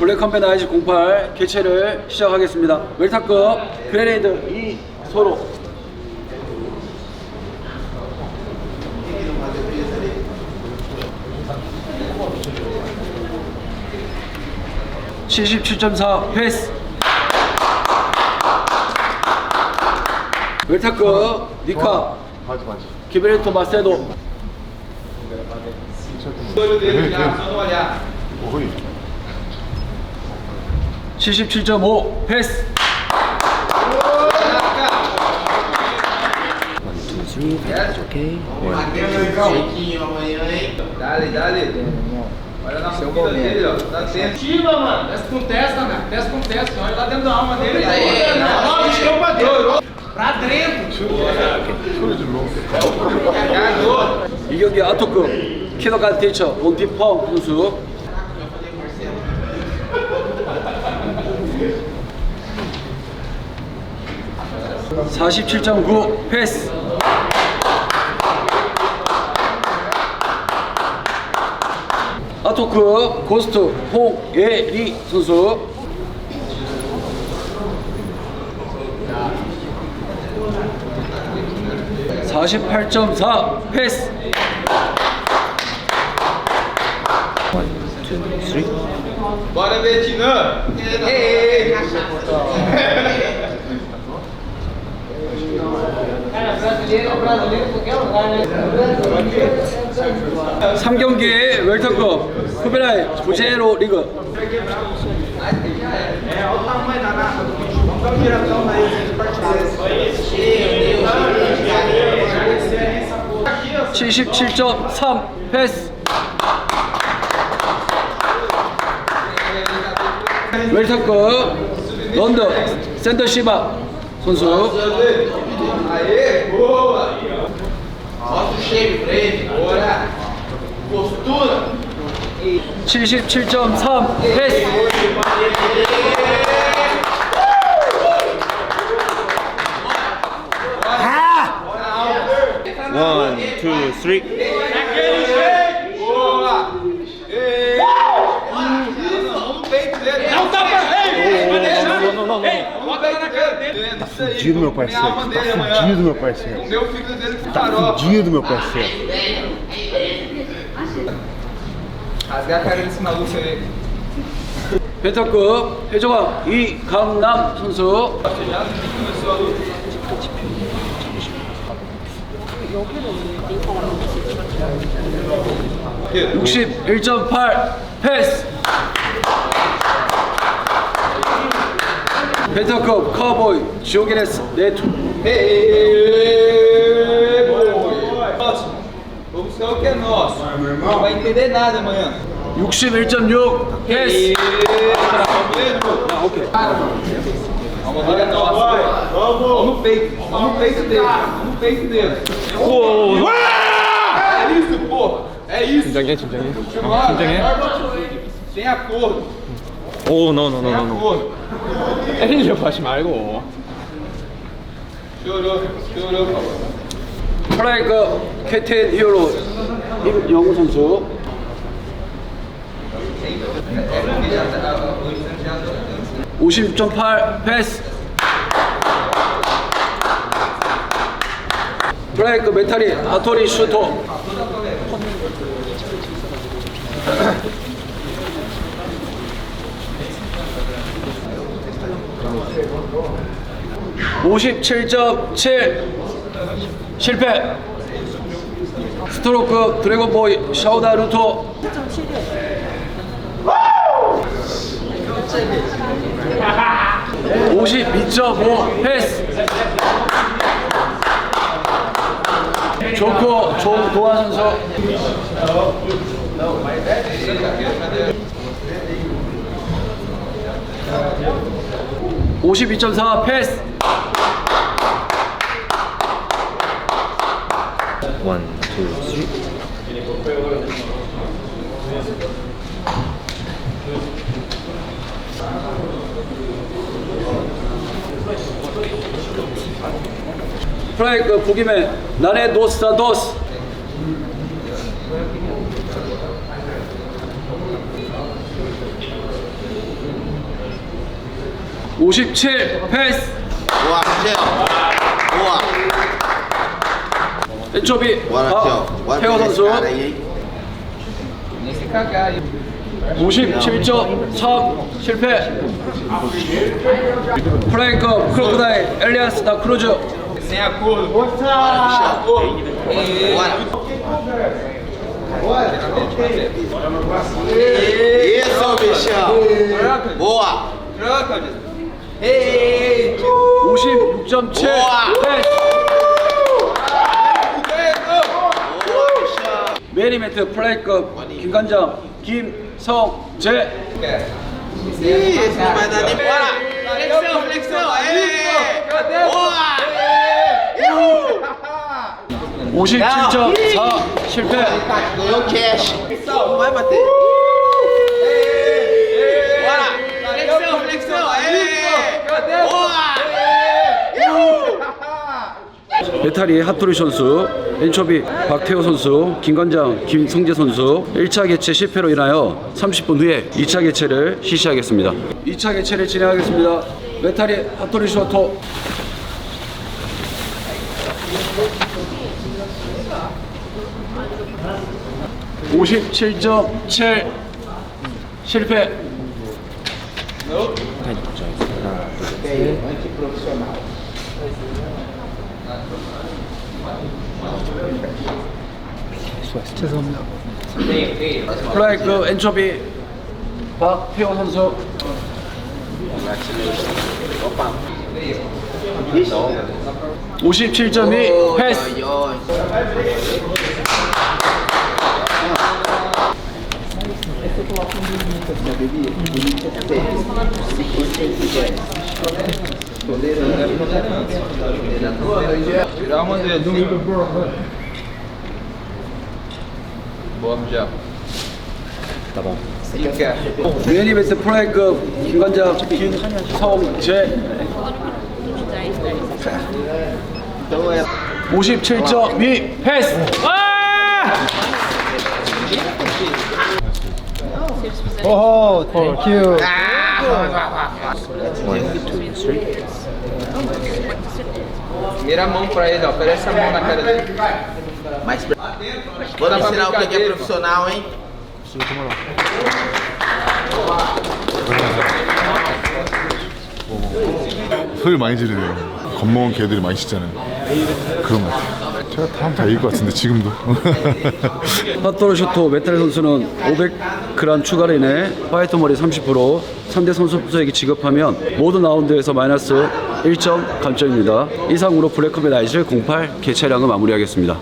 블랙 컴뱃 아이즈 08 개최를 시작하겠습니다. 웰터급 그레이드 2 소로 77.4 패스. 웰터급 니카 기베레토 마세도 77.5 패스. Ok. Olha na boca dele, ó. Tá dentro. Ativa, mano. Desce com testa, mano. Desce com testa. Olha lá dentro da alma dele. Não, deixa pra dentro. Pra dentro. 이 경기 아토급 키더가드 테이처 원피펑 선수. (47.9) 패스. 아토크 고스트 홍예리 선수. (48.4) 패스. Bora, Betina. Ei. Cara, brasileiro em qualquer lugar, né? 3경기 웰터급 후베라이 부제로 리그. Olha o tamanho da nata do bicho. Vamos dar um diretão na ilha de partidas. 77.3 패스. 웰터급 런던 센터 시바 선수. Aê, boa. Mostra o shape pra ele. Bora. Postura. 77.3 패스. One, two, three. Aquele jeito. Boa. Ei. Isso, vamos no peito dele. Não tá perfeito. Vai deixar. Não. Bota lá na cara dele. Tá Fudido, meu parceiro. Tá fudido, meu parceiro. O meu filho dele com Tá farofa. fudido, meu parceiro. Rasgar a cara desse maluco aí. 벨터급 해적왕 이강남 선수. Já começou a luta. 61.8 패스. 벨터급 카우보이 지오게네스 네트. Ei, boa. Próximo. Vou buscar o que é nosso. Não vai entender nada amanhã. 61.6 패스. 아, 오케이. Vamos lá, nossa. Vamos no peito. Vamos no peito dele. Vamos no peito dele. É isso, porra. É isso. 긴장해. Sem acordo. 오, Sem acordo. 때리려고 하지 말고. Chorou. 프라이급 캡틴 히어로 임영우 선수. 50.8 패스. 프라이급 메탈리 아토리 슈터. 57.7 실패. 스트로크 드래곤보이 샤오다 루토. 52.5 패스. 좋고 조도환 선수. 52.4 패스. One, two, three. 프라이크 북임의 나네 노스타도스. 57 패스. Boa, Michel. Boa. 엔초비 Bora, Michel. Bora 태호 pegar esse 선수 cara aí, hein? Nesse cagar aí. 57.3 실패. 프랭크 크로코다일 엘리안스 다 크루즈. Sem acordo. Bora, Michel. Bora. Isso, Michel. Boa. Troca, Ei! 56.7 우와! 패스. Boa, Michel. 메리메트 플레이급 김관장 김성재. Ih, esse não vai dar nem. Bora. Flexão, flexão. Boa. 57.4 실패. Ganhou cash. Não vai bater. Bora. Flexão, flexão. Boa. 배타리 핫토리 선수, 엔초비 박태호 선수, 김관장 김성재 선수 1차 개최 실패로 인하여 30분 후에 2차 개최를 실시하겠습니다. 2차 개최를 진행하겠습니다. 배타리 핫토리 쇼토. (57.7) 실패. 죄송합니다. 플라이크 엔초비 박태호 선수. (57.2) 패스. Tirar uma dedinha. Boa, Michel. Tá bom. Fica. 메리베스 플라이크 김관장 김성재. 57.2 패스. Oh, thank you. 1, 2, 3. Vira a mão pra ele, ó. Oferece a mão na cara dele. Mas vou ensinar o que é profissional, hein? 소리 많이 지르네요. 겁먹은 개들이 많이 짖잖아요. 그런 것 같아요. 제가 다음 다 이길 것 같은데 지금도. 핫도르 슈토 메탈 선수는 500g 추가로 인해 화이트 머리 30%, 상대 선수에게 지급하면 모든 라운드에서 마이너스 1점 감점입니다. 이상으로 블랙컵의 나이즈 08 개최량을 마무리하겠습니다.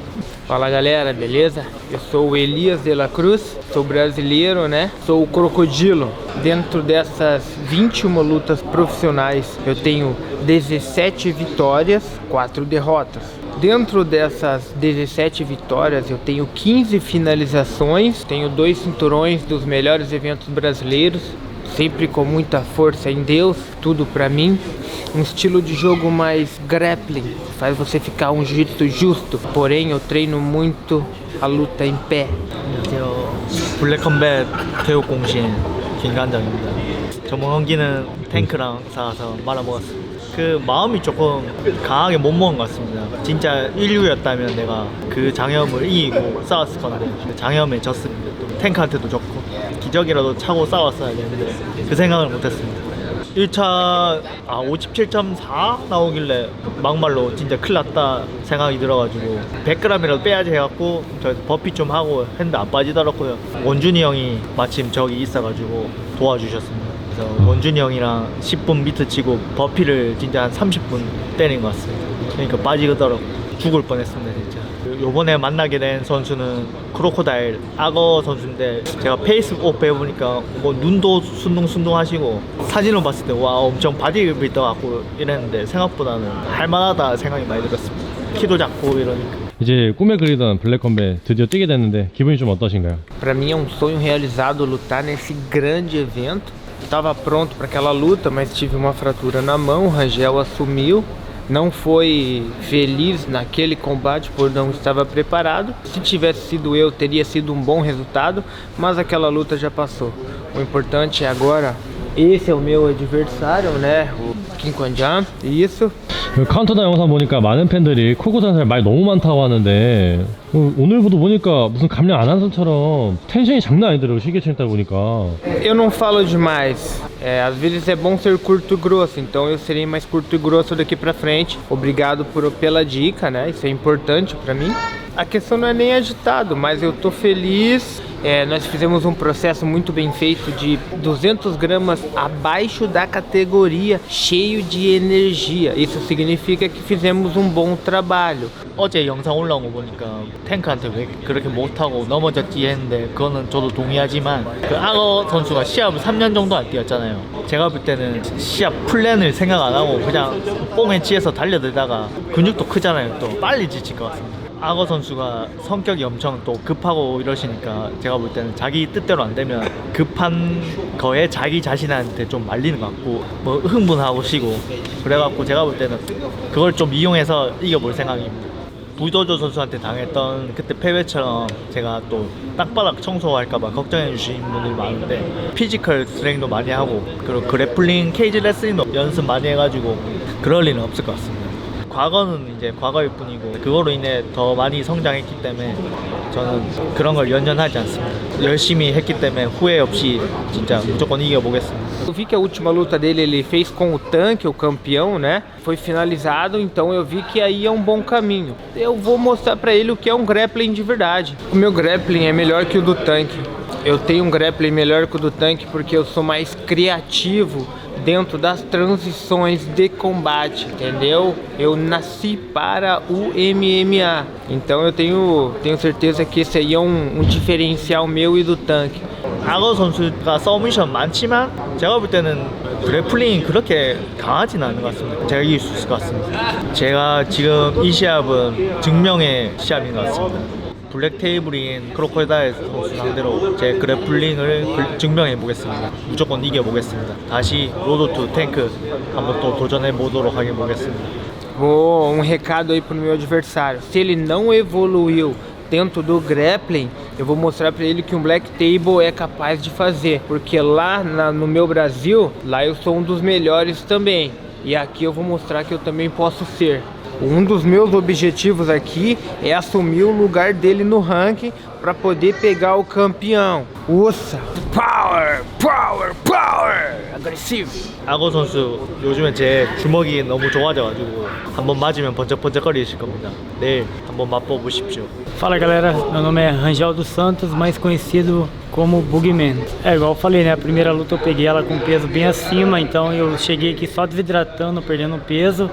Fala galera, beleza? Eu sou o Elias de la Cruz, sou brasileiro, né? Sou o Crocodilo. Dentro dessas 21 lutas profissionais, eu tenho 17 vitórias, 4 derrotas. Dentro dessas 17 vitórias, eu tenho 15 finalizações, tenho 2 cinturões dos melhores eventos brasileiros, sempre com muita força em Deus, tudo pra mim. Um estilo de jogo mais grappling, faz você ficar um jiu-jitsu justo. Porém, eu treino muito a luta em pé. 안녕하세요. 블랙컴뱃 교육 공신 김관장입니다. 저번 경기는 탱크랑 싸워서 말아먹었어요. 그 마음이 조금 강하게 못 먹은 것 같습니다. 진짜 인류였다면 내가 그 장염을 이기고 싸웠을 건데 그 장염에 졌습니다. 또 탱크한테도 졌고 기적이라도 차고 싸웠어야 되는데 그 생각을 못했습니다. 1차 57.4 나오길래 막말로 진짜 큰일 났다 생각이 들어가지고 100g이라도 빼야지 해갖고 저 버피 좀 하고 했는데 안 빠지더라고요. 원준이 형이 마침 저기 있어가지고 도와주셨습니다. 그래서 원준이 형이랑 10분 미트 치고 버피를 진짜 한 30분 때린 것 같습니다. 그러니까 빠지더라고. 죽을 뻔했습니다 진짜. 요번에 만나게 된 선수는 크로코다일 악어 선수인데 제가 페이스북 배워보니까 뭐 눈도 순둥순둥 하시고 사진을 봤을 때 와 엄청 바디빌더 같고 이랬는데 생각보다는 할만하다 생각이 많이 들었습니다. 키도 작고 이러니까. 이제 꿈에 그리던 블랙컴뱃 드디어 뛰게 됐는데 기분이 좀 어떠신가요? Para mim é um sonho realizado lutar nesse grande evento. Estava pronto para aquela luta, mas tive uma fratura na mão, o Rangel assumiu. Não foi feliz naquele combate por não estava preparado. Se tivesse sido eu, teria sido um bom resultado, mas aquela luta já passou. O importante é agora esse é o meu adversário, né? O Kim Kwon-jan. Isso. 그 카운트다운 영상 보니까 많은 팬들이 쿠구 선수의 말 너무 많다고 하는데 오늘부터 보니까 무슨 감량 안 한 선처럼 텐션이 장난 아니더라고. 시계층 있다 보니까. Eu não falo demais. Às vezes é bom ser curto e grosso, então eu serei mais curto e grosso daqui pra frente. Obrigado pela dica, né? Isso é importante pra mim. A questão não é nem agitado, mas eu tô feliz. Nós fizemos um processo muito bem feito de 200 gramas abaixo da categoria, cheio de energia. Isso significa que fizemos um bom trabalho. 어제 영상 올라온 거 보니까 탱크한테 왜 그렇게 못하고 넘어졌지 했는데 그거는 저도 동의하지만 그 악어 선수가 시합을 3년 정도 안 뛰었잖아요. 제가 볼 때는 시합 플랜을 생각 안 하고 그냥 뽕에 취해서 달려들다가 근육도 크잖아요. 또 빨리 지칠 것 같습니다. 악어 선수가 성격이 엄청 또 급하고 이러시니까 제가 볼 때는 자기 뜻대로 안 되면 급한 거에 자기 자신한테 좀 말리는 것 같고 뭐 흥분하고 쉬고 그래갖고 제가 볼 때는 그걸 좀 이용해서 이겨볼 생각입니다. 부도조 선수한테 당했던 그때 패배처럼 제가 또 땅바닥 청소할까봐 걱정해 주시는 분들이 많은데 피지컬 트레이닝도 많이 하고 그리고 그래플링, 케이지 레슬링도 연습 많이 해가지고 그럴 일은 없을 것 같습니다. 과거는 이제 과거일 뿐이고 그거로 인해 더 많이 성장했기 때문에 저는 그런 걸 연연하지 않습니다. 열심히 했기 때문에 후회 없이 진짜 무조건 이겨보겠습니다. Eu vi que a última luta dele ele fez com o Tank, o campeão, né? Foi finalizado, então eu vi que aí é um bom caminho. Eu vou mostrar pra ele o que é um grappling de verdade. O meu grappling é melhor que o do Tank. Eu tenho um grappling melhor que o do Tank porque eu sou mais criativo dentro das transições de combate, entendeu? Eu nasci para o MMA, então eu tenho certeza que esse aí é um diferencial meu e do Tanque. 악어 선수가 서미션 많지만 제가 볼 때는 그래플링이 그렇게 강하진 않은 것 같습니다. 제가 이길 수 있을 것 같습니다. 제가 지금 이 시합은 증명의 시합인 것 같습니다. 블랙 테이블인 크로콜다일 선수 상대로 제 그래플링을 증명해 보겠습니다. 무조건 이겨 보겠습니다. 다시 로드 투 탱크 한번 또 도전해 보도록 하겠습니다. Um recado aí pro meu adversário. Se ele não evoluiu dentro do grappling, eu vou mostrar pra ele que um Black Table é capaz de fazer. Porque lá no meu Brasil, lá eu sou um dos melhores também. E aqui eu vou mostrar que eu também posso ser. Um dos meus objetivos aqui é assumir o lugar dele no ranking para poder pegar o campeão. Usa! Power! Power! Power! Agressivo! 악어 선수 요즘에 제 주먹이 너무 좋아져가지고 한번 맞으면 번쩍번쩍거리실 겁니다. 내일 한번 맛보십시오. Fala galera, meu nome é Rangel dos Santos, mais conhecido como Bugman. Igual eu falei, né? A primeira luta eu peguei ela com peso bem acima, então eu cheguei aqui só desidratando, perdendo peso.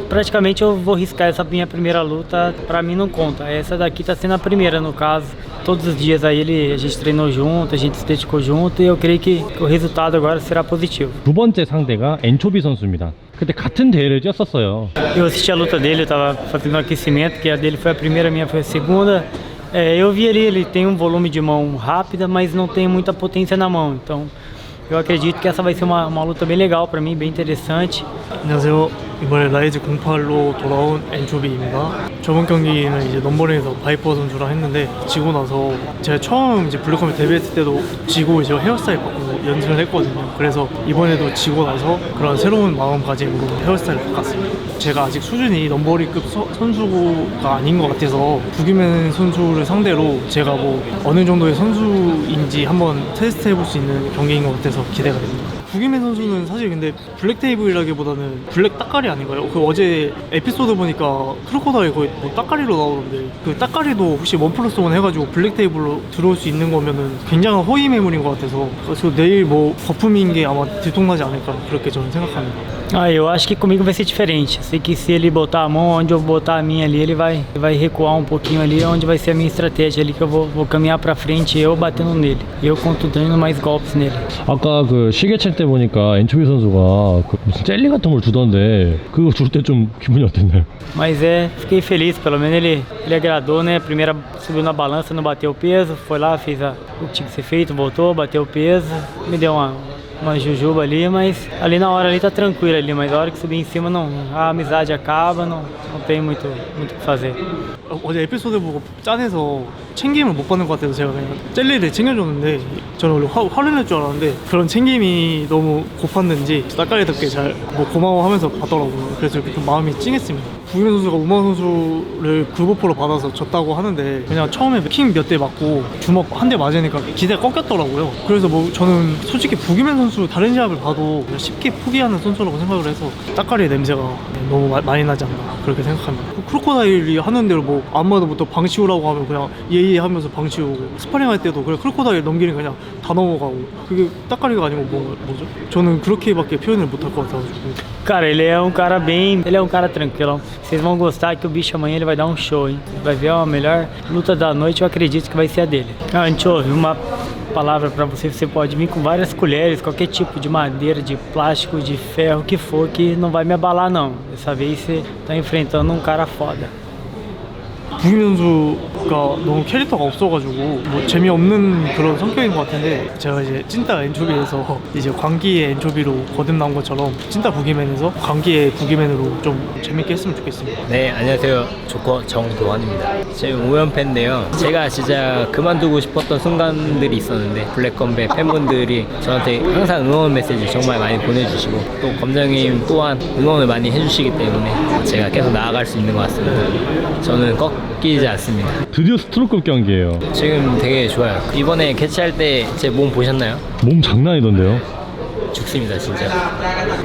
Praticamente eu vou riscar essa minha primeira luta, pra mim não conta. Essa daqui tá sendo a primeira no caso. Todos os dias aí a gente treinou junto, a gente se dedicou junto e eu creio que o resultado agora será positivo. 두 번째 상대가 엔초비 선수입니다. 그때 같은 대회를 뛰었었어요. Eu assisti a luta dele, eu tava fazendo um aquecimento, que a dele foi a primeira, a minha foi a segunda. Eu vi ali, ele tem um volume de mão rápida, mas não tem muita potência na mão. Então eu acredito que essa vai ser uma luta bem legal pra mim, bem interessante. 안녕하세요. 이번에 라이즈 08로 돌아온 엔초비입니다. 저번 경기는 이제 넘버링에서 바이퍼 선수랑 했는데 지고 나서 제가 처음 이제 블랙컴뱃 데뷔했을 때도 지고 이제 헤어스타일 바꾸고 연습을 했거든요. 그래서 이번에도 지고 나서 그런 새로운 마음가짐으로 헤어스타일을 바꿨습니다. 제가 아직 수준이 넘버링급 선수가 아닌 것 같아서 부기맨 선수를 상대로 제가 뭐 어느 정도의 선수인지 한번 테스트 해볼 수 있는 경기인 것 같아서 기대가 됩니다. 부기맨 선수는 사실 근데 블랙 테이블이라기보다는 블랙 따까리 아닌가요? 그 어제 에피소드 보니까 크로코다일 거의 뭐 따까리로 나오는데 그 따까리도 혹시 1+1 해가지고 블랙 테이블로 들어올 수 있는 거면은 굉장한 허위 매물인 것 같아서 그래서 내일 뭐 거품인 게 아마 들통나지 않을까 그렇게 저는 생각합니다. Eu acho que comigo vai ser diferente. Sei que se ele botar a mão onde eu botar a minha ali, ele vai recuar um pouquinho ali, onde vai ser a minha estratégia ali, que eu vou caminhar pra frente, eu batendo nele, eu dando mais golpes nele. 아까 그 시계책 때 보니까 엔초비 선수가 그 무슨 젤리 같은 걸 주던데 그거 줄 때 좀 기분이 어땠나요? Mas fiquei feliz, pelo menos ele agradou, né? Primeira subiu na balança, não bateu o peso, foi lá, fez o que tinha que ser feito, voltou, bateu o peso, me deu uma jujuba ali, mas ali na hora ali tá tranquilo ali, mas a hora que subir em cima não, a amizade acaba, não tem muito o que fazer. 어제 에피소드 보고 짠해서 챙김을 못 받는 것 같아서 제가 그냥 젤리를 챙겨줬는데 저는 원래 화를 낼 줄 알았는데 그런 챙김이 너무 고팠는지 따까리답게 잘 뭐 고마워하면서 받더라고요. 그래서 좀 마음이 찡했습니다. 부기맨 선수가 우마 선수를 그룹으로 받아서 졌다고 하는데 그냥 처음에 킹 몇 대 맞고 주먹 한 대 맞으니까 기대가 꺾였더라고요. 그래서 뭐 저는 솔직히 부기맨 선수 다른 시합을 봐도 그냥 쉽게 포기하는 선수라고 생각을 해서 따까리의 냄새가 너무 많이 나지 않나 그렇게 생각합니다. 크로코다일이 하는 대로 뭐 안마도부터 방치우라고 하면 그냥 예예 하면서 방치우고 스파링 할 때도 그냥 크로코다일 넘기는 그냥 다 넘어가고 그게 따까리가 아니고 뭐죠? 저는 그렇게밖에 표현을 못할 것 같아가지고. Cara, ele é um cara bem. Ele é um cara tranquilão. Vocês vão gostar que o bicho amanhã ele vai dar um show, hein? Vai ver a melhor luta da noite, eu acredito que vai ser a dele. Anchovy, uma palavra pra você: você pode vir com várias colheres, qualquer tipo de madeira, de plástico, de ferro, o que for, que não vai me abalar, não. Dessa vez você tá enfrentando um cara foda. 부기맨 선수가 너무 캐릭터가 없어가지고 뭐 재미없는 그런 성격인 것 같은데 제가 이제 찐따 엔초비에서 이제 광기의 엔초비로 거듭 나온 것처럼 찐따 부기맨에서 광기의 부기맨으로 좀 재밌게 했으면 좋겠습니다. 네, 안녕하세요. 조커 정도환입니다. 제 우연팬인데요. 제가 진짜 그만두고 싶었던 순간들이 있었는데 블랙컴백 팬분들이 저한테 항상 응원 메시지 정말 많이 보내주시고 또 검정님 또한 응원을 많이 해주시기 때문에 제가 계속 나아갈 수 있는 것 같습니다. 저는 꺾이지 않습니다. 드디어 스트로급 경기예요. 지금 되게 좋아요. 이번에 캐치할 때 제 몸 보셨나요? 몸 장난이던데요? 죽습니다, 진짜.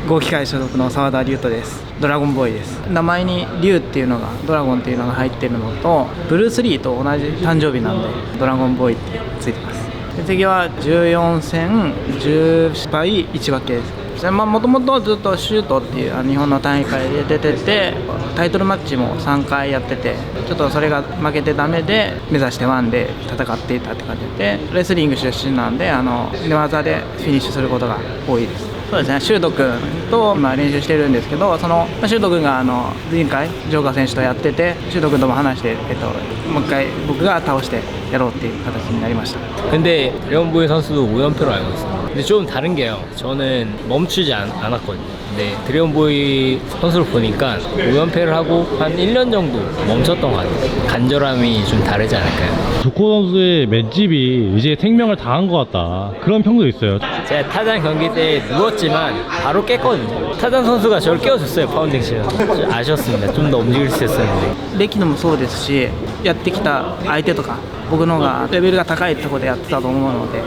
合気会所属の澤田龍斗です。ドラゴンボーイです。名前に龍っていうのがドラゴンっていうのが入ってるのとブルース・リーと同じ誕生日なんでドラゴンボーイってついてます。で次は14戦10敗1分けです。もともとずっとシュートっていう日本の大会で出ててタイトルマッチも3回やっててちょっとそれが負けてダメで目指してワンで戦っていたって感じでレスリング出身なんで寝技でフィニッシュすることが多いです。そうですね、シュート君と今練習してるんですけどシュート君が前回ジョーカー選手とやっててシュート君とも話して、もう一回僕が倒してやろうっていう形になりました。 근데 드래곤보이 선수도 5연패로 알고 있어요. 근데 좀 다른 게요. 저는 멈추지 않았거든요. 근데 드래곤보이 선수를 보니까 5연패를 하고 한 1년 정도 멈췄던 것 같아요. 간절함이 좀 다르지 않을까요? 조코 선수의 맷집이 이제 생명을 다한 것 같다. 그런 평도 있어요. 제가 타잔 경기 때 누웠지만 바로 깼거든요. 타잔 선수가 저를 깨워줬어요. 파운딩 치면. 아쉬웠습니다. 좀 더 움직일 수 있었는데. 歴のもそうですしやってきた相手とか僕の方がレベルが高いところでやってたと思うので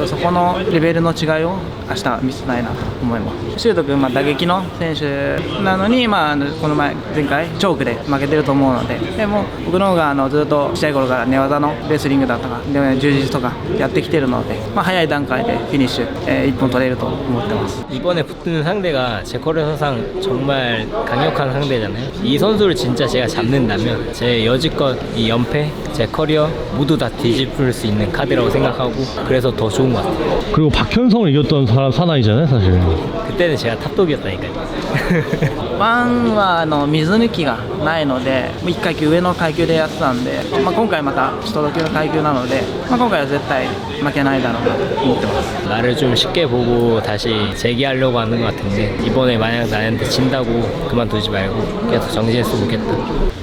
そこのレベルの違いを明日見せたいなと思います。シュート君打撃の選手なのに、この前回チョークで負けてると思うのででも僕の方がずっと小さい頃から寝技のレスリングだとか柔術とかやってきてるので、早い段階でフィニッシュ、1本取れると思ってます。 이번에 붙는 상대가 제 커리어상 정말 강력한 상대잖아요. 이 선수를 진짜 제가 잡는다면 제 여지껏 이 연패, 제 커리어 모두 다 뒤집을 수 있는 카드라고 생각하고 그래서 더 좋은 것 같아요. 그리고 박현성을 이겼던 사나이잖아요, 사실. 그때는 제가 탑독이었다니까요. ワンは水抜きがないので1階級上の階級でやってたんで、今回またストロー級の階級なので、今回は絶対負けないだろうなと思ってます。 나를 좀 쉽게 보고 다시 재기하려고 하는 것 같은데 이번에 만약 나한테 진다고 그만두지 말고 계속 정신했으면 좋겠다.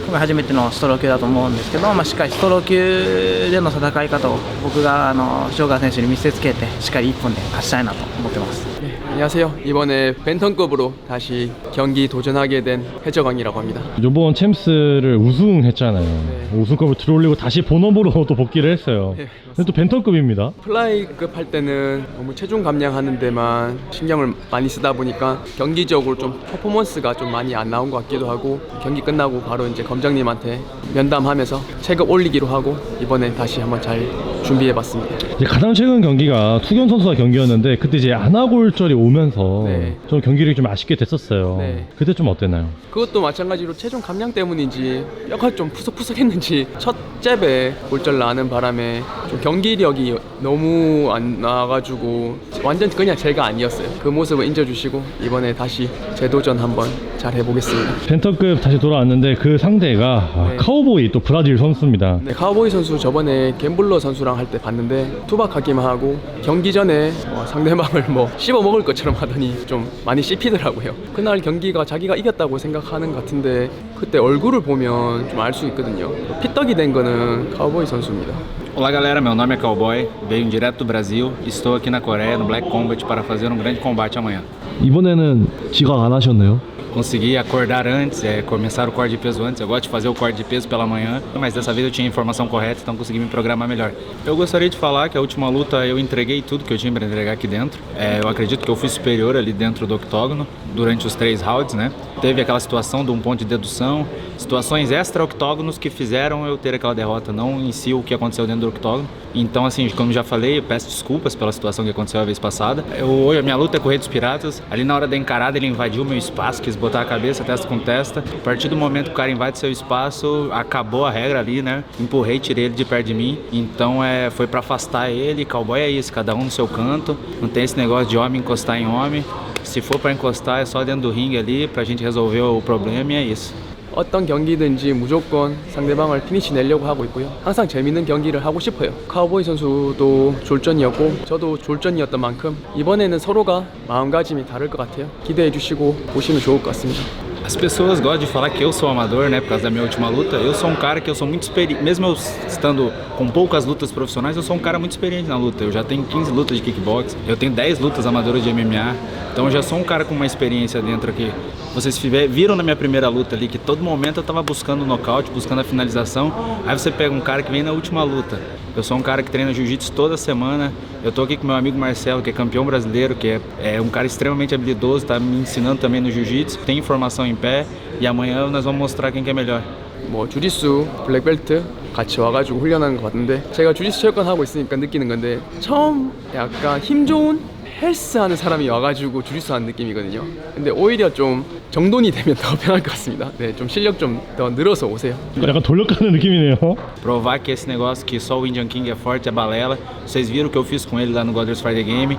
今回初めてのストロー級だと思うんですけど、しっかりストロー級での戦い方を僕が塩川選手に見せつけてしっかり1本で勝ちたいなと思ってます。 안녕하세요. 이번에 벤턴급으로 다시 경기 도전하게 된 해적왕이라고 합니다. 이번 챔스를 우승했잖아요. 우승급을 들어올리고 다시 본업으로 또 복귀를 했어요. 근데 또 벤턴급입니다. 플라이급 할 때는 너무 체중 감량하는 데만 신경을 많이 쓰다 보니까 경기적으로 좀 퍼포먼스가 좀 많이 안 나온 것 같기도 하고 경기 끝나고 바로 이제 검정님한테 면담하면서 체급 올리기로 하고 이번에 다시 한번 잘 준비해봤습니다. 이제 가장 최근 경기가 투견 선수와 경기였는데 그때 이제 안하골절이 오면서 좀 경기력이 좀 아쉽게 됐었어요. 그때 좀 어땠나요? 그것도 마찬가지로 체중 감량 때문인지 뼈가 좀 푸석푸석했는지 첫 잽에 골절 나는 바람에 좀 경기력이 너무 안 나가지고 완전 그냥 제가 아니었어요. 그 모습을 인정주시고 이번에 다시 재도전 한번 잘 해보겠습니다. 벤턴급 다시 돌아왔는데 그 상대가 카우보이 또 브라질 선수입니다. 네, 카우보이 선수 저번에 갬블러 선수랑 상대방 할 때 봤는데 투박하기만 하고 경기 전에 상대방을 뭐 씹어 먹을 것처럼 하더니 좀 많이 씹히더라고요. 그날 경기가 자기가 이겼다고 생각하는 것 같은데 그때 얼굴을 보면 좀 알 수 있거든요. 피떡이 된 거는 카우보이 선수입니다. Olá galera, meu nome é Cowboy, venho direto do Brasil, estou aqui na Coreia no Black Combat para fazer um grande combate amanhã. 이번에는 지각 안 하셨네요. Consegui acordar antes, começar o corte de peso antes. Eu gosto de fazer o corte de peso pela manhã, mas dessa vez eu tinha a informação correta, então consegui me programar melhor. Eu gostaria de falar que a última luta eu entreguei tudo que eu tinha para entregar aqui dentro. Eu acredito que eu fui superior ali dentro do octógono durante os 3 rounds, né? Teve aquela situação de um ponto de dedução, situações extra-octógonos que fizeram eu ter aquela derrota, não em si o que aconteceu dentro do octógono. Então, assim, como já falei, eu peço desculpas pela situação que aconteceu a vez passada. Hoje a minha luta é com o Rei dos Piratas. Ali na hora da encarada ele invadiu o meu espaço, quis botar a cabeça testa com testa. A partir do momento que o cara invade seu espaço, acabou a regra ali, né? Empurrei, tirei ele de perto de mim. Então foi pra afastar ele. Cowboy é isso, cada um no seu canto. Não tem esse negócio de homem encostar em homem. Se for pra encostar é só dentro do ringue ali pra gente resolver o problema e é isso. 어떤 경기든지 무조건 상대방을 피니시 내려고 하고 있고요. 항상 재밌는 경기를 하고 싶어요. 카우보이 선수도 졸전이었고 저도 졸전이었던 만큼 이번에는 서로가 마음가짐이 다를 것 같아요. 기대해 주시고 보시면 좋을 것 같습니다. As pessoas gostam de falar que eu sou amador, né, por causa da minha última luta. Eu sou um cara que eu sou muito experiente, mesmo eu estando com poucas lutas profissionais, eu sou um cara muito experiente na luta. Eu já tenho 15 lutas de kickbox, eu tenho 10 lutas amadoras de MMA, então eu já sou um cara com uma experiência dentro aqui. Vocês viram na minha primeira luta ali que todo momento eu tava buscando o nocaute, buscando a finalização. Aí você pega um cara que vem na última luta. Eu sou um cara que treina jiu-jitsu toda semana. Eu tô aqui com meu amigo Marcelo, que é campeão brasileiro, que é um cara extremamente habilidoso, tá me ensinando também no jiu-jitsu. Tem informação em pé e amanhã nós vamos mostrar quem que é melhor. 뭐 주짓수 블랙벨트 같이 와가지고 훈련하는 것 같은데 제가 주짓수 체육관 하고 있으니까 느끼는 건데 처음 약간 힘 좋은 헬스하는 사람이 와가지고 주짓수 하는 느낌이거든요. 근데 오히려 좀 정돈이 되면 더 편할 것 같습니다. 네, 좀 실력 좀 더 늘어서 오세요. 약간 돌려가는 느낌이네요. Provar que esse negócio que só o Indian King é forte é balela. Vocês viram o que eu fiz com ele lá no Godless Friday Game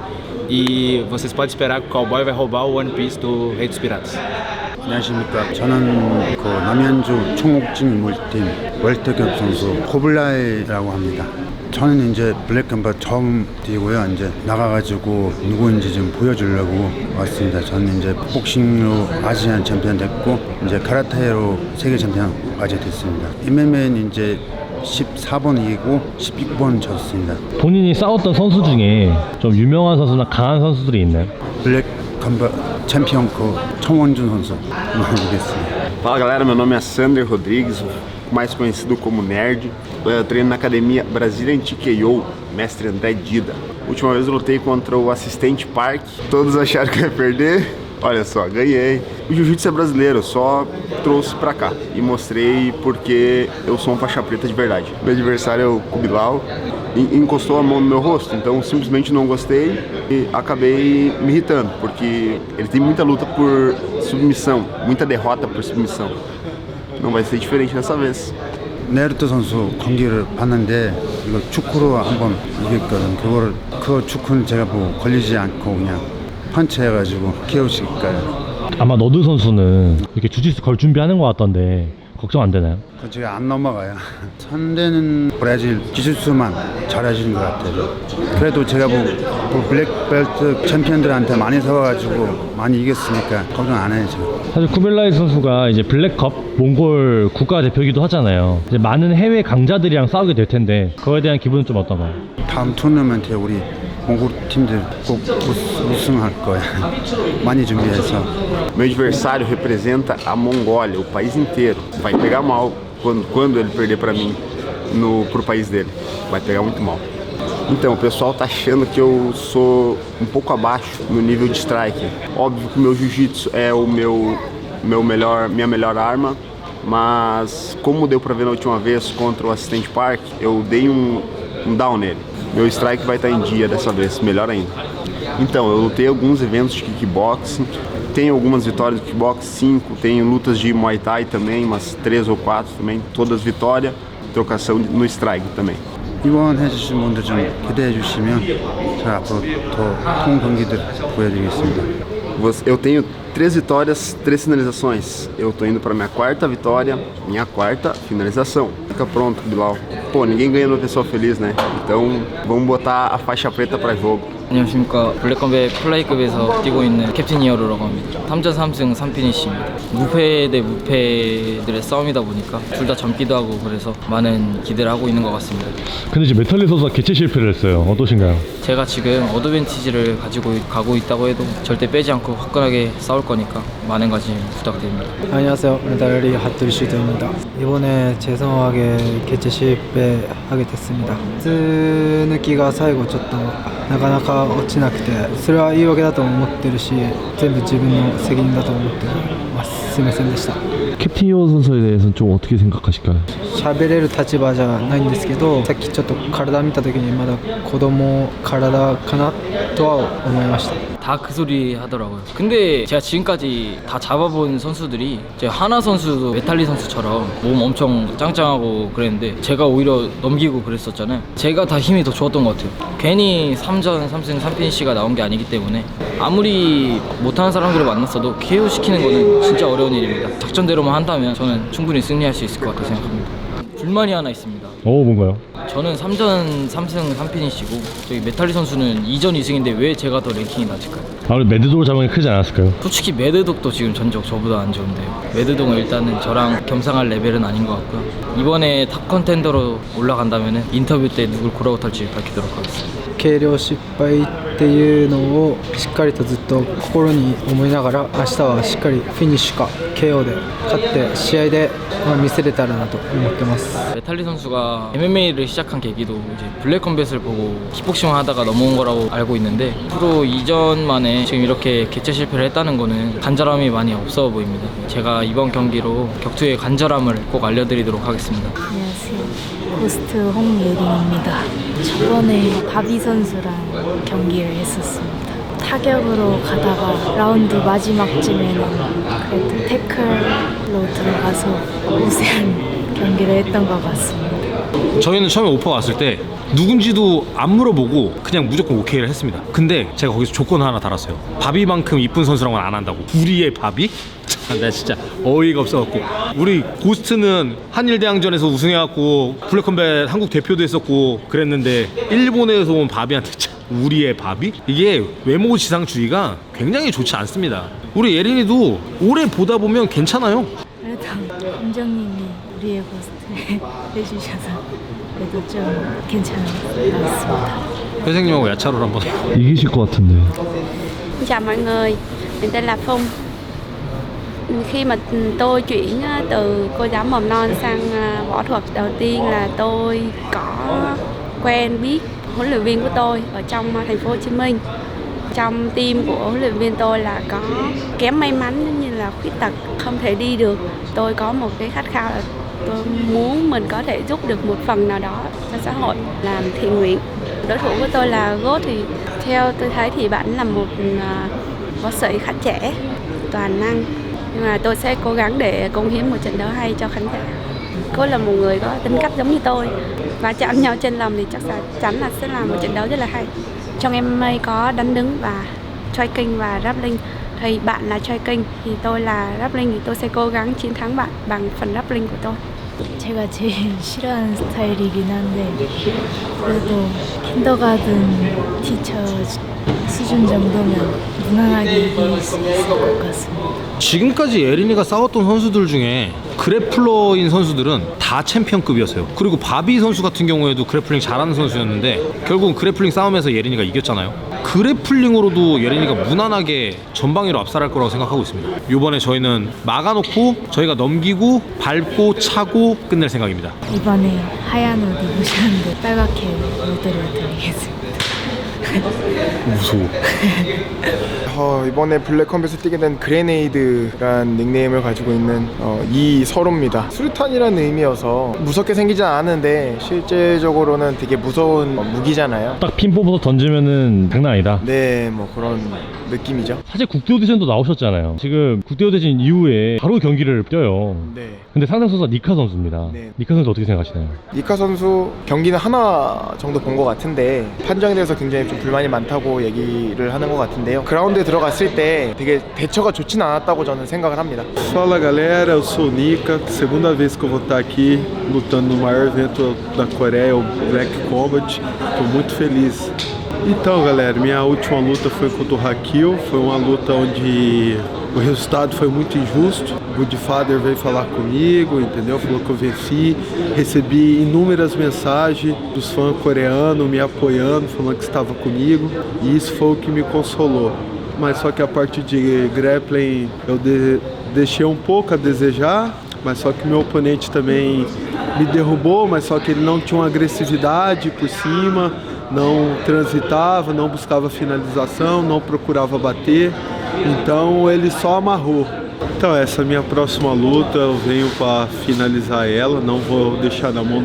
e vocês podem esperar que o Cowboy vai roubar o One Piece do Rei dos Piratas. 안녕하십니까. 저는 그 남현주 총옥진 인물팀 월터급 선수 코블라이라고 합니다. 저는 이제 블랙컴bat 처음 뛰고요. 이제 나가가지고 누구인지 좀 보여주려고 왔습니다. 저는 이제 복싱으로 아시안 챔피언 됐고 이제 카라테로 세계 챔피언까지 됐습니다. MMA는 이제 14번 이기고 16번 졌습니다. 본인이 싸웠던 선수 중에 좀 유명한 선수나 강한 선수들이 있나요? 블랙컴bat 챔피언 그 청원준 선수 모르겠습니다. Fala galera, meu nome é Sander Rodrigues, mais conhecido como Nerd. Eu treino na academia Brazilian TKO, mestre André Dida. Última vez eu lutei contra o assistente Park, todos acharam que eu ia perder. Olha só, ganhei. O jiu-jitsu é brasileiro, eu só trouxe pra cá e mostrei porque eu sou um faixa preta de verdade. Meu adversário é o Kubilau, encostou a mão no meu rosto, então simplesmente não gostei e acabei me irritando, porque ele tem muita luta por submissão, muita derrota por submissão. Não vai ser diferente dessa vez. 네르토 선수 경기를 봤는데 이거 축구로 한번 이겼거든. 그 축구는 제가 뭐 걸리지 않고 그냥 펀치해가지고 KO시킬까요? 아마 너드 선수는 이렇게 주짓수 걸 준비하는 것 같던데 걱정 안 되나요? 그 제가 안 넘어가요. 상대는 브라질 지짓수만 잘해주는 것 같아요. 그래도 제가 뭐 블랙벨트 챔피언들한테 많이 서가지고 많이 이겼으니까 걱정 안 해요. 사실 쿠빌라이 선수가 이제 블랙컵 몽골 국가대표이기도 하잖아요. 이제 많은 해외 강자들이랑 싸우게 될 텐데 그거에 대한 기분은 좀 어떤가요? 다음 토너먼트에 우리 몽골 팀들 꼭 우승할 거예요. 많이 준비해서. Meu adversário representa a Mongólia, o país inteiro. Vai pegar mal quando ele perder pra mim pro país dele. Vai pegar muito mal. Então, o pessoal tá achando que eu sou um pouco abaixo no nível de strike. Óbvio que o meu jiu-jitsu é minha melhor arma, mas como deu pra ver na última vez contra o assistente Park, eu dei um down nele. Meu strike vai estar em dia dessa vez, melhor ainda. Então, eu lutei alguns eventos de kickboxing, tenho algumas vitórias de kickboxing, 5, tenho lutas de Muay Thai também, umas 3 ou 4 também, todas vitória, trocação no strike também. 입원해주신 분들 좀 기대해 주시면 제가 앞으로 더 좋은 경기들 보여드리겠습니다. Eu tenho 3 vitórias, 3 finalizações. Eu tô indo pra minha 4ª vitória, minha 4ª finalização. Fica pronto, Bilal. Pô, ninguém ganha uma pessoa feliz, né? Então vamos botar a faixa preta pra jogo. 안녕하십니까. 블랙컴뱃 플라이급에서 뛰고 있는 캡틴 이어로라고 합니다. 3전 3승 3피니시입니다. 무패 대 무패들의 싸움이다 보니까 둘 다 젊기도 하고 그래서 많은 기대를 하고 있는 것 같습니다. 근데 이제 메탈리 선수가 개최 실패를 했어요. 어떠신가요? 제가 지금 어드밴티지를 가지고 가고 있다고 해도 절대 빼지 않고 화끈하게 싸울 거니까 많은 관심 부탁드립니다. 안녕하세요. 메달리 핫토리 슈터입니다. 이번에 죄송하게 개최 실패하게 됐습니다. 抜きが最後ちょっとなかなか落ちなくて、それは言い訳だと思ってるし、全部自分の責任だと思ってます。すいませんでした。 캡틴 이어 선수에 대해서는 좀 어떻게 생각하실까요? 喋れる立場じゃないんですけど、さっきちょっと体見た時にまだ子供体かなとは思いました。 다 그 소리 하더라고요. 근데 제가 지금까지 다 잡아본 선수들이 이제 하나 선수도 메탈리 선수처럼 몸 엄청 짱짱하고 그랬는데 제가 오히려 넘기고 그랬었잖아요. 제가 다 힘이 더 좋았던 것 같아요. 괜히 3전 3승 3피니시가 나온 게 아니기 때문에 아무리 못하는 사람들을 만났어도 KO 시키는 거는 진짜 어려운 일입니다. 작전대로만 한다면 저는 충분히 승리할 수 있을 것 같다고 생각합니다. 불만이 하나 있습니다. 뭔가요? 저는 3전 3승 3피니시고 저기 메탈리 선수는 2전 2승인데 왜 제가 더 랭킹이 낮을까요? 아무래도 매드도어 자본이 크지 않았을까요? 솔직히 매드독도 지금 전적 저보다 안 좋은데요. 매드독은 일단은 저랑 겸상할 레벨은 아닌 것 같고요. 이번에 탑 컨텐더로 올라간다면 인터뷰 때 누굴 고라고 탈지 밝히도록 하겠습니다. 計量失敗っていうのをしっかりとずっと心に思いながら、明日はしっかりフィニッシュか KO で勝って試合で見せれたらなと思ってます。 메탈리 선수가 MMA를 시작한 계기도 이제 블랙컴뱃을 보고 킥복싱을 하다가 넘어온 거라고 알고 있는데 프로 이전 만에 지금 이렇게 개최 실패를 했다는 거는 간절함이 많이 없어 보입니다. 제가 이번 경기로 격투의 간절함을 꼭 알려드리도록 하겠습니다. 안녕하세요. 호스트 홍예린입니다. 저번에 바비 선수랑 경기를 했었습니다. 타격으로 가다가 라운드 마지막쯤에는 그래도 태클로 들어가서 우세한 경기를 했던 것 같습니다. 저희는 처음에 오퍼 왔을 때 누군지도 안 물어보고 그냥 무조건 오케이를 했습니다. 근데 제가 거기서 조건을 하나 달았어요. 바비만큼 이쁜 선수랑은 안 한다고. 우리의 바비? 나 진짜 어이가 없어갖고, 우리 고스트는 한일대항전에서 우승해갖고 블랙컴뱃 한국 대표도 했었고 그랬는데 일본에서 온 바비한테 우리의 바비? 이게 외모 지상주의가 굉장히 좋지 않습니다. 우리 예린이도 오래 보다 보면 괜찮아요. 그래도 검정님이 우리의 고스트 해주셔서 그래도 좀 괜찮은 것 같습니다. 회생님하고 야차로 한번 이기실 것 같은데. Chào mọi người, mình tên là Phong. Khi mà tôi chuyển từ cô giáo mầm non sang võ thuật, đầu tiên là tôi có quen biết huấn luyện viên của tôi ở trong thành phố Hồ Chí Minh. Trong team của huấn luyện viên tôi là có kém may mắn giống như là khuyết tật không thể đi được. Tôi có một cái khát khao là tôi muốn mình có thể giúp được một phần nào đó cho xã hội, làm thiện nguyện. Đối thủ của tôi là Ghost, thì theo tôi thấy thì bạn là một võ sĩ khá trẻ, toàn năng. Nhưng mà tôi sẽ cố gắng để cống hiến một trận đấu hay cho khán giả. Cô là một người có tính cách giống như tôi, và chạm nhau trên lòng thì chắc chắn là sẽ là một trận đấu rất là hay. Trong MMA có đánh đứng và striking và grappling. Thì bạn là striking thì tôi là grappling, thì tôi sẽ cố gắng chiến thắng bạn bằng phần grappling của tôi. 제가 제일 싫어하는 스타일이긴 한데 그래도 킨더가든 티처 수준 정도면 무난하게 이길 수 있을 것 같습니다. 지금까지 예린이가 싸웠던 선수들 중에 그래플러인 선수들은 다 챔피언급이었어요. 그리고 바비 선수 같은 경우에도 그래플링 잘하는 선수였는데 결국은 그래플링 싸움에서 예린이가 이겼잖아요. 그래플링으로도 예린이가 무난하게 전방위로 압살할 거라고 생각하고 있습니다. 이번에 저희는 막아놓고 저희가 넘기고 밟고 차고 끝낼 생각입니다. 이번에 하얀 옷 입으셨는데 빨갛게 물들을 드리겠습니다. 무서워. 이번에 블랙컴뱃을 뛰게 된 그레네이드란 닉네임을 가지고 있는 이서로입니다. 수류탄이라는 의미여서 무섭게 생기진 않았는데 실제적으로는 되게 무서운 무기잖아요. 딱 핀 뽑아서 던지면은 장난 아니다. 네, 뭐 그런 느낌이죠. 사실 국대 오디션도 나오셨잖아요. 지금 국대 오디션 이후에 바로 경기를 뛰어요. 네. 근데 상대 선수가 니카 선수입니다. 네. 니카 선수 어떻게 생각하시나요? 니카 선수 경기는 하나 정도 본 것 같은데 판정에 대해서 굉장히 좀 좀 불만이 많다고 얘기를 하는 것 같은데요. 그라운드에 들어갔을 때 되게 대처가 좋진 않았다고 저는 생각을 합니다. Fala galera, eu sou o Nika, segunda vez que eu vou estar aqui lutando no maior evento da Coreia, o Black Combat. Estou muito feliz. Então galera, minha última luta foi contra o Hakil, foi uma luta onde o resultado foi muito injusto. O Goodfather veio falar comigo, entendeu? Falou que eu venci. Recebi inúmeras mensagens dos fãs coreanos me apoiando, falando que estava comigo. E isso foi o que me consolou. Mas só que a parte de grappling eu deixei um pouco a desejar. Mas só que meu oponente também me derrubou, mas só que ele não tinha uma agressividade por cima, não transitava, não buscava finalização, não procurava bater. Então ele só amarrou. Então essa é a minha próxima luta, eu venho para finalizar ela, não vou deixar na mão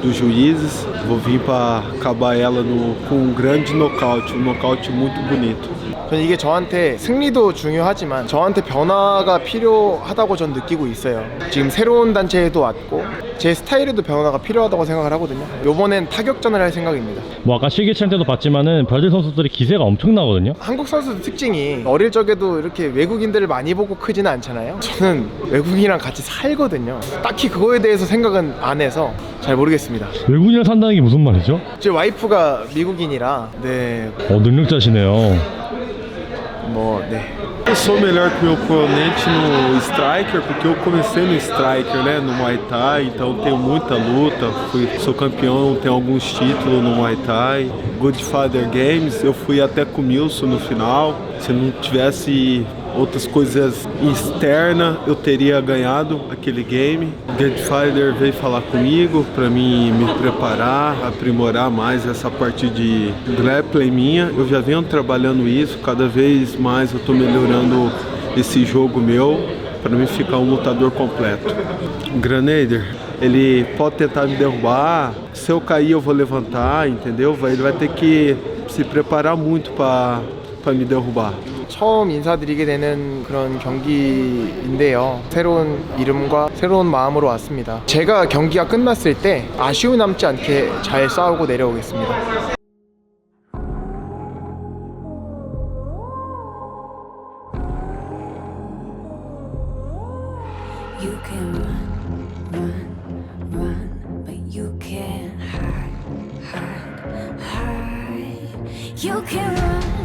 dos juízes, vou vir para acabar ela com um grande nocaute, um nocaute muito bonito. 저는 이게 저한테 승리도 중요하지만 저한테 변화가 필요하다고 전 느끼고 있어요. 지금 새로운 단체에도 왔고 제 스타일에도 변화가 필요하다고 생각을 하거든요. 요번엔 타격전을 할 생각입니다. 뭐 아까 실기차장 때도 봤지만은 브라질 선수들이 기세가 엄청나거든요. 한국 선수들 특징이 어릴 적에도 이렇게 외국인들을 많이 보고 크지는 않잖아요. 저는 외국인이랑 같이 살거든요. 딱히 그거에 대해서 생각은 안 해서 잘 모르겠습니다. 외국인이랑 산다는 게 무슨 말이죠? 제 와이프가 미국인이라 네. 능력자시네요. Eu sou melhor que meu oponente no Striker, porque eu comecei no Striker, né, no Muay Thai, então tenho muita luta, sou campeão, tenho alguns títulos no Muay Thai. Goodfather Games, eu fui até com o Milson no final, se não tivesse outras coisas externas, eu teria ganhado aquele game. Goodfather veio falar comigo para mim me preparar, aprimorar mais essa parte de grappling minha. Eu já venho trabalhando isso, cada vez mais eu estou melhorando esse jogo meu para mim ficar um lutador completo. Granader, ele pode tentar me derrubar, se eu cair eu vou levantar, entendeu? Ele vai ter que se preparar muito para me derrubar. 처음 인사드리게 되는 그런 경기인데요. 새로운 이름과 새로운 마음으로 왔습니다. 제가 경기가 끝났을 때 아쉬움 남지 않게 잘 싸우고 내려오겠습니다. You can run, but you can't hide. You can run.